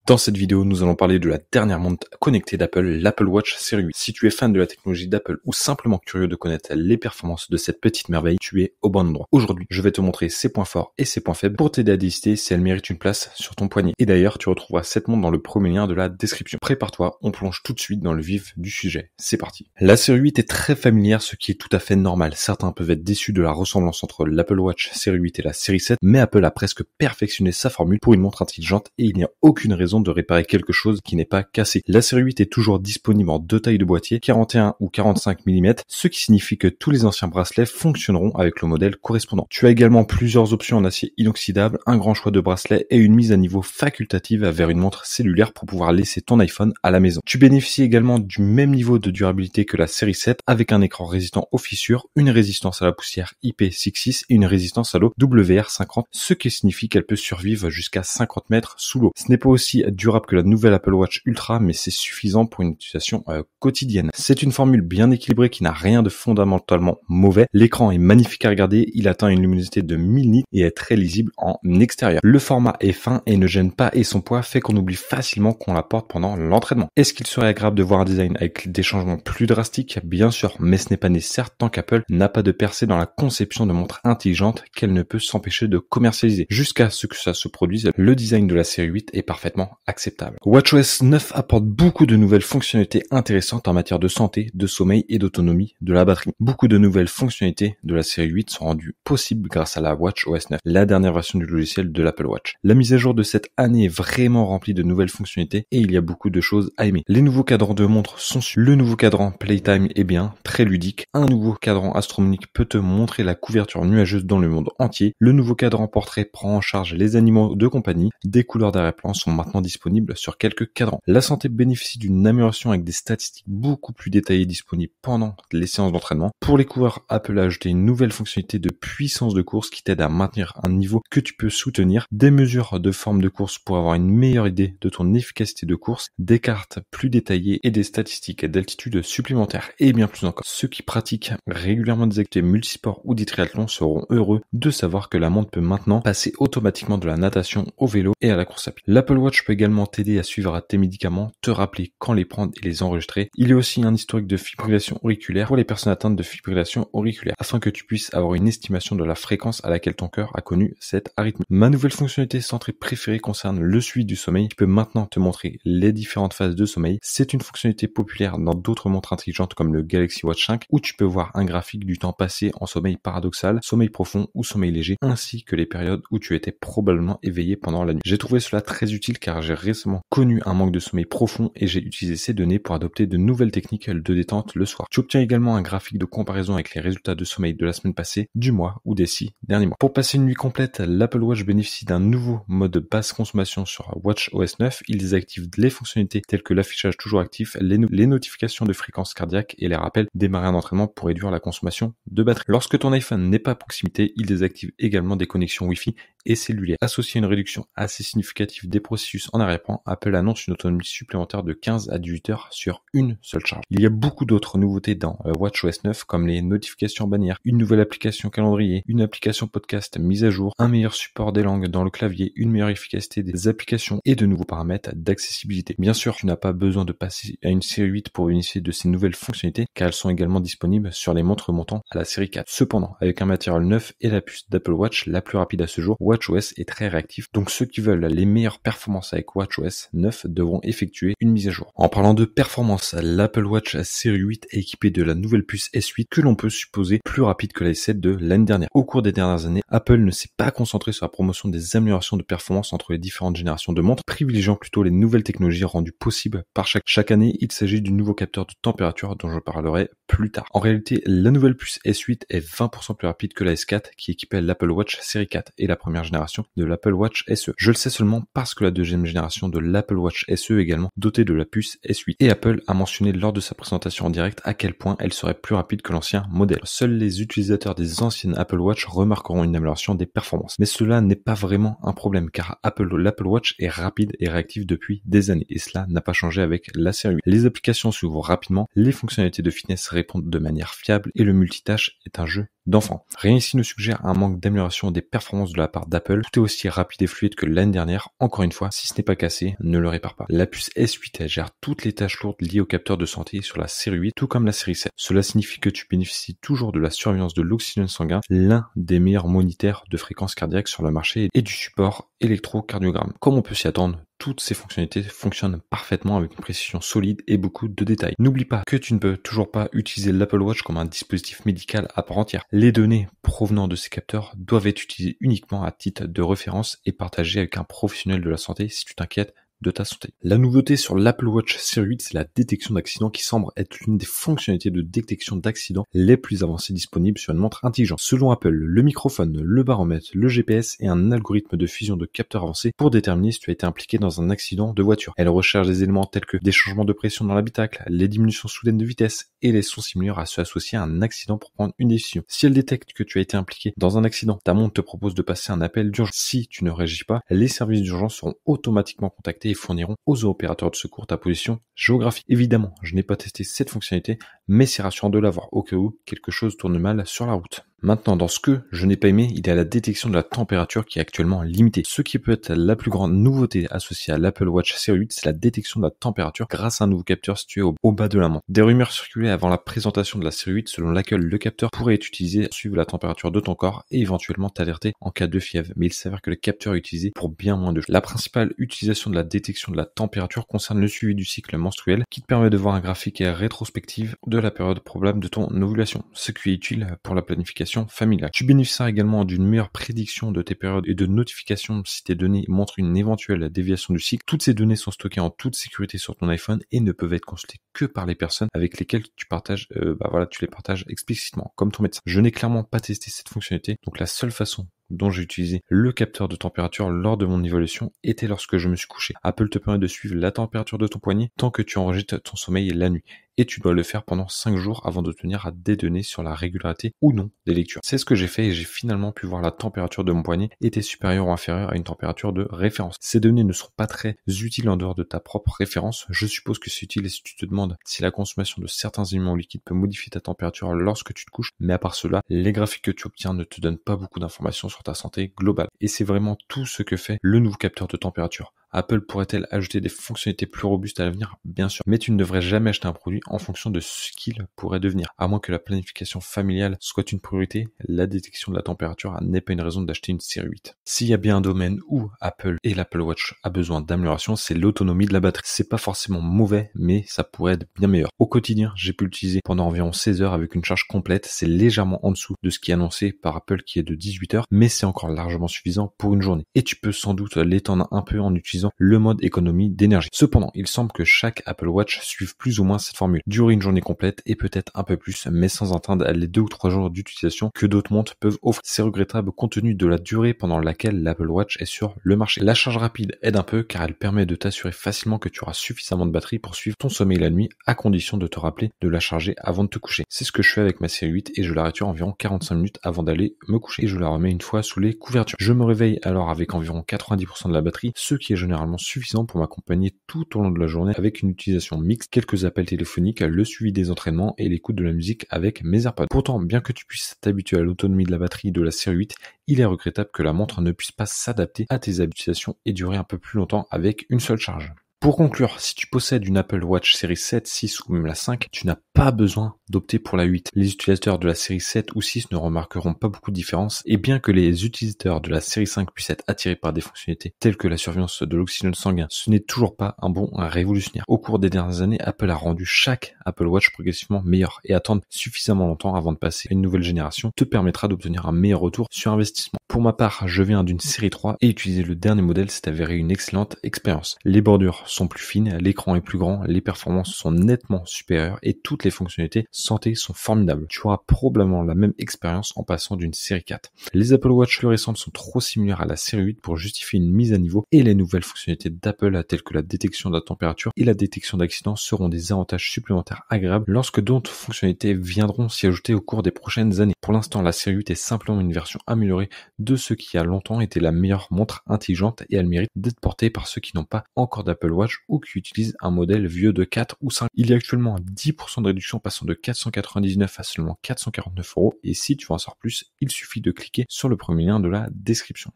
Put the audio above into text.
Dans cette vidéo, nous allons parler de la dernière montre connectée d'Apple, l'Apple Watch Series 8. Si tu es fan de la technologie d'Apple ou simplement curieux de connaître les performances de cette petite merveille, tu es au bon endroit. Aujourd'hui, je vais te montrer ses points forts et ses points faibles pour t'aider à décider si elle mérite une place sur ton poignet. Et d'ailleurs, tu retrouveras cette montre dans le premier lien de la description. Prépare-toi, on plonge tout de suite dans le vif du sujet. C'est parti. La Series 8 est très familière, ce qui est tout à fait normal. Certains peuvent être déçus de la ressemblance entre l'Apple Watch Series 8 et la Series 7, mais Apple a presque perfectionné sa formule pour une montre intelligente et il n'y a aucune raison de réparer quelque chose qui n'est pas cassé. La Series 8 est toujours disponible en deux tailles de boîtier, 41 ou 45 mm, ce qui signifie que tous les anciens bracelets fonctionneront avec le modèle correspondant. Tu as également plusieurs options en acier inoxydable, un grand choix de bracelets et une mise à niveau facultative vers une montre cellulaire pour pouvoir laisser ton iPhone à la maison. Tu bénéficies également du même niveau de durabilité que la Series 7 avec un écran résistant aux fissures, une résistance à la poussière IP66 et une résistance à l'eau WR50, ce qui signifie qu'elle peut survivre jusqu'à 50 mètres sous l'eau. Ce n'est pas aussi durable que la nouvelle Apple Watch Ultra, mais c'est suffisant pour une utilisation quotidienne. C'est une formule bien équilibrée qui n'a rien de fondamentalement mauvais. L'écran est magnifique à regarder, il atteint une luminosité de 1000 nits et est très lisible en extérieur. Le format est fin et ne gêne pas et son poids fait qu'on oublie facilement qu'on la porte pendant l'entraînement. Est-ce qu'il serait agréable de voir un design avec des changements plus drastiques? Bien sûr, mais ce n'est pas nécessaire tant qu'Apple n'a pas de percée dans la conception de montres intelligentes qu'elle ne peut s'empêcher de commercialiser. Jusqu'à ce que ça se produise, le design de la série 8 est parfaitement acceptable. WatchOS 9 apporte beaucoup de nouvelles fonctionnalités intéressantes en matière de santé, de sommeil et d'autonomie de la batterie. Beaucoup de nouvelles fonctionnalités de la série 8 sont rendues possibles grâce à la WatchOS 9, la dernière version du logiciel de l'Apple Watch. La mise à jour de cette année est vraiment remplie de nouvelles fonctionnalités et il y a beaucoup de choses à aimer. Les nouveaux cadrans de montre sont le nouveau cadran Playtime est bien, très ludique. Un nouveau cadran astronomique peut te montrer la couverture nuageuse dans le monde entier. Le nouveau cadran portrait prend en charge les animaux de compagnie. Des couleurs d'arrière-plan sont maintenant disponibles sur quelques cadrans. La santé bénéficie d'une amélioration avec des statistiques beaucoup plus détaillées disponibles pendant les séances d'entraînement. Pour les coureurs, Apple a ajouté une nouvelle fonctionnalité de puissance de course qui t'aide à maintenir un niveau que tu peux soutenir, des mesures de forme de course pour avoir une meilleure idée de ton efficacité de course, des cartes plus détaillées et des statistiques d'altitude supplémentaires et bien plus encore. Ceux qui pratiquent régulièrement des activités multisports ou des triathlons seront heureux de savoir que la montre peut maintenant passer automatiquement de la natation au vélo et à la course à pied. L'Apple Watch peut également t'aider à suivre tes médicaments, te rappeler quand les prendre et les enregistrer. Il y a aussi un historique de fibrillation auriculaire pour les personnes atteintes de fibrillation auriculaire afin que tu puisses avoir une estimation de la fréquence à laquelle ton cœur a connu cette arythmie. Ma nouvelle fonctionnalité centrée préférée concerne le suivi du sommeil qui peut maintenant te montrer les différentes phases de sommeil. C'est une fonctionnalité populaire dans d'autres montres intelligentes comme le Galaxy Watch 5 où tu peux voir un graphique du temps passé en sommeil paradoxal, sommeil profond ou sommeil léger ainsi que les périodes où tu étais probablement éveillé pendant la nuit. J'ai trouvé cela très utile car j'ai récemment connu un manque de sommeil profond et j'ai utilisé ces données pour adopter de nouvelles techniques de détente le soir. Tu obtiens également un graphique de comparaison avec les résultats de sommeil de la semaine passée, du mois ou des 6 derniers mois. Pour passer une nuit complète, l'Apple Watch bénéficie d'un nouveau mode de basse consommation sur WatchOS 9. Il désactive les fonctionnalités telles que l'affichage toujours actif, les notifications de fréquence cardiaque et les rappels démarrer un entraînement pour réduire la consommation de batterie. Lorsque ton iPhone n'est pas à proximité, il désactive également des connexions Wi-Fi et cellulaires. Associé à une réduction assez significative des processus en arrière-plan, Apple annonce une autonomie supplémentaire de 15 à 18 heures sur une seule charge. Il y a beaucoup d'autres nouveautés dans WatchOS 9 comme les notifications bannières, une nouvelle application calendrier, une application podcast mise à jour, un meilleur support des langues dans le clavier, une meilleure efficacité des applications et de nouveaux paramètres d'accessibilité. Bien sûr, tu n'as pas besoin de passer à une série 8 pour bénéficier de ces nouvelles fonctionnalités car elles sont également disponibles sur les montres montant à la série 4. Cependant, avec un matériel neuf et la puce d'Apple Watch la plus rapide à ce jour, WatchOS est très réactif, donc ceux qui veulent les meilleures performances avec WatchOS 9 devront effectuer une mise à jour. En parlant de performance, l'Apple Watch série 8 est équipée de la nouvelle puce S8 que l'on peut supposer plus rapide que la S7 de l'année dernière. Au cours des dernières années, Apple ne s'est pas concentré sur la promotion des améliorations de performance entre les différentes générations de montres, privilégiant plutôt les nouvelles technologies rendues possibles par chaque année. Il s'agit du nouveau capteur de température dont je parlerai plus tard. En réalité, la nouvelle puce S8 est 20% plus rapide que la S4 qui équipait l'Apple Watch série 4 et la première génération de l'Apple Watch SE. Je le sais seulement parce que la deuxième génération de l'Apple Watch SE est également dotée de la puce S8 et Apple a mentionné lors de sa présentation en direct à quel point elle serait plus rapide que l'ancien modèle. Seuls les utilisateurs des anciennes Apple Watch remarqueront une amélioration des performances. Mais cela n'est pas vraiment un problème car l'Apple Watch est rapide et réactif depuis des années et cela n'a pas changé avec la série 8. Les applications s'ouvrent rapidement, les fonctionnalités de fitness répondent de manière fiable et le multitâche est un jeu d'enfants. Rien ici ne suggère un manque d'amélioration des performances de la part d'Apple. Tout est aussi rapide et fluide que l'année dernière. Encore une fois, si ce n'est pas cassé, ne le répare pas. La puce S8 gère toutes les tâches lourdes liées aux capteurs de santé sur la série 8, tout comme la série 7. Cela signifie que tu bénéficies toujours de la surveillance de l'oxygène sanguin, l'un des meilleurs moniteurs de fréquence cardiaque sur le marché, et du support électrocardiogramme. Comme on peut s'y attendre, toutes ces fonctionnalités fonctionnent parfaitement avec une précision solide et beaucoup de détails. N'oublie pas que tu ne peux toujours pas utiliser l'Apple Watch comme un dispositif médical à part entière. Les données provenant de ces capteurs doivent être utilisées uniquement à titre de référence et partagées avec un professionnel de la santé si tu t'inquiètes de ta santé. La nouveauté sur l'Apple Watch Series 8, c'est la détection d'accidents qui semble être l'une des fonctionnalités de détection d'accidents les plus avancées disponibles sur une montre intelligente. Selon Apple, le microphone, le baromètre, le GPS et un algorithme de fusion de capteurs avancés pour déterminer si tu as été impliqué dans un accident de voiture. Elle recherche des éléments tels que des changements de pression dans l'habitacle, les diminutions soudaines de vitesse et les sons similaires à ceux associés à un accident pour prendre une décision. Si elle détecte que tu as été impliqué dans un accident, ta montre te propose de passer un appel d'urgence. Si tu ne réagis pas, les services d'urgence seront automatiquement contactés et fourniront aux opérateurs de secours ta position géographique. Évidemment, je n'ai pas testé cette fonctionnalité, mais c'est rassurant de l'avoir au cas où quelque chose tourne mal sur la route. Maintenant, dans ce que je n'ai pas aimé, il y a la détection de la température qui est actuellement limitée. Ce qui peut être la plus grande nouveauté associée à l'Apple Watch Series 8, c'est la détection de la température grâce à un nouveau capteur situé au bas de la montre. Des rumeurs circulaient avant la présentation de la Series 8 selon laquelle le capteur pourrait être utilisé pour suivre la température de ton corps et éventuellement t'alerter en cas de fièvre. Mais il s'avère que le capteur est utilisé pour bien moins de choses. La principale utilisation de la détection de la température concerne le suivi du cycle menstruel qui te permet de voir un graphique rétrospectif de la période probable de ton ovulation, ce qui est utile pour la planification familiale. Tu bénéficieras également d'une meilleure prédiction de tes périodes et de notification si tes données montrent une éventuelle déviation du cycle. Toutes ces données sont stockées en toute sécurité sur ton iPhone et ne peuvent être consultées que par les personnes avec lesquelles tu partages, tu les partages explicitement, comme ton médecin. Je n'ai clairement pas testé cette fonctionnalité, donc la seule façon dont j'ai utilisé le capteur de température lors de mon évaluation était lorsque je me suis couché. Apple te permet de suivre la température de ton poignet tant que tu enregistres ton sommeil la nuit. Et tu dois le faire pendant 5 jours avant d'obtenir des données sur la régularité ou non des lectures. C'est ce que j'ai fait et j'ai finalement pu voir la température de mon poignet était supérieure ou inférieure à une température de référence. Ces données ne seront pas très utiles en dehors de ta propre référence. Je suppose que c'est utile si tu te demandes si la consommation de certains aliments liquides peut modifier ta température lorsque tu te couches. Mais à part cela, les graphiques que tu obtiens ne te donnent pas beaucoup d'informations sur ta santé globale. Et c'est vraiment tout ce que fait le nouveau capteur de température. Apple pourrait-elle ajouter des fonctionnalités plus robustes à l'avenir? Bien sûr. Mais tu ne devrais jamais acheter un produit en fonction de ce qu'il pourrait devenir. À moins que la planification familiale soit une priorité, la détection de la température n'est pas une raison d'acheter une série 8. S'il y a bien un domaine où Apple et l'Apple Watch a besoin d'amélioration, c'est l'autonomie de la batterie. C'est pas forcément mauvais, mais ça pourrait être bien meilleur. Au quotidien, j'ai pu l'utiliser pendant environ 16 heures avec une charge complète. C'est légèrement en dessous de ce qui est annoncé par Apple qui est de 18 heures, mais c'est encore largement suffisant pour une journée. Et tu peux sans doute l'étendre un peu en utilisant le mode économie d'énergie. Cependant, il semble que chaque Apple Watch suive plus ou moins cette formule. Durer une journée complète et peut-être un peu plus, mais sans atteindre les 2 ou 3 jours d'utilisation que d'autres montres peuvent offrir. C'est regrettable compte tenu de la durée pendant laquelle l'Apple Watch est sur le marché. La charge rapide aide un peu car elle permet de t'assurer facilement que tu auras suffisamment de batterie pour suivre ton sommeil la nuit à condition de te rappeler de la charger avant de te coucher. C'est ce que je fais avec ma série 8 et je la rature environ 45 minutes avant d'aller me coucher et je la remets une fois sous les couvertures. Je me réveille alors avec environ 90% de la batterie, ce qui est généralement suffisant pour m'accompagner tout au long de la journée avec une utilisation mixte, quelques appels téléphoniques, le suivi des entraînements et l'écoute de la musique avec mes AirPods. Pourtant, bien que tu puisses t'habituer à l'autonomie de la batterie de la série 8, il est regrettable que la montre ne puisse pas s'adapter à tes habituations et durer un peu plus longtemps avec une seule charge. Pour conclure, si tu possèdes une Apple Watch série 7, 6 ou même la 5, tu n'as pas besoin d'opter pour la 8. Les utilisateurs de la série 7 ou 6 ne remarqueront pas beaucoup de différence et bien que les utilisateurs de la série 5 puissent être attirés par des fonctionnalités telles que la surveillance de l'oxygène sanguin, ce n'est toujours pas un bond révolutionnaire. Au cours des dernières années, Apple a rendu chaque Apple Watch progressivement meilleur et attendre suffisamment longtemps avant de passer à une nouvelle génération te permettra d'obtenir un meilleur retour sur investissement. Pour ma part, je viens d'une série 3 et utiliser le dernier modèle s'est avéré une excellente expérience. Les bordures sont plus fines, l'écran est plus grand, les performances sont nettement supérieures et toutes les fonctionnalités santé sont formidables. Tu auras probablement la même expérience en passant d'une série 4. Les Apple Watch plus récentes sont trop similaires à la série 8 pour justifier une mise à niveau et les nouvelles fonctionnalités d'Apple telles que la détection de la température et la détection d'accidents seront des avantages supplémentaires agréables lorsque d'autres fonctionnalités viendront s'y ajouter au cours des prochaines années. Pour l'instant, la série 8 est simplement une version améliorée de ce qui a longtemps été la meilleure montre intelligente et elle mérite d'être portée par ceux qui n'ont pas encore d'Apple Watch Watch ou qui utilisent un modèle vieux de 4 ou 5. Il y a actuellement 10% de réduction passant de 499 à seulement 449 €. Et si tu veux en savoir plus, il suffit de cliquer sur le premier lien de la description.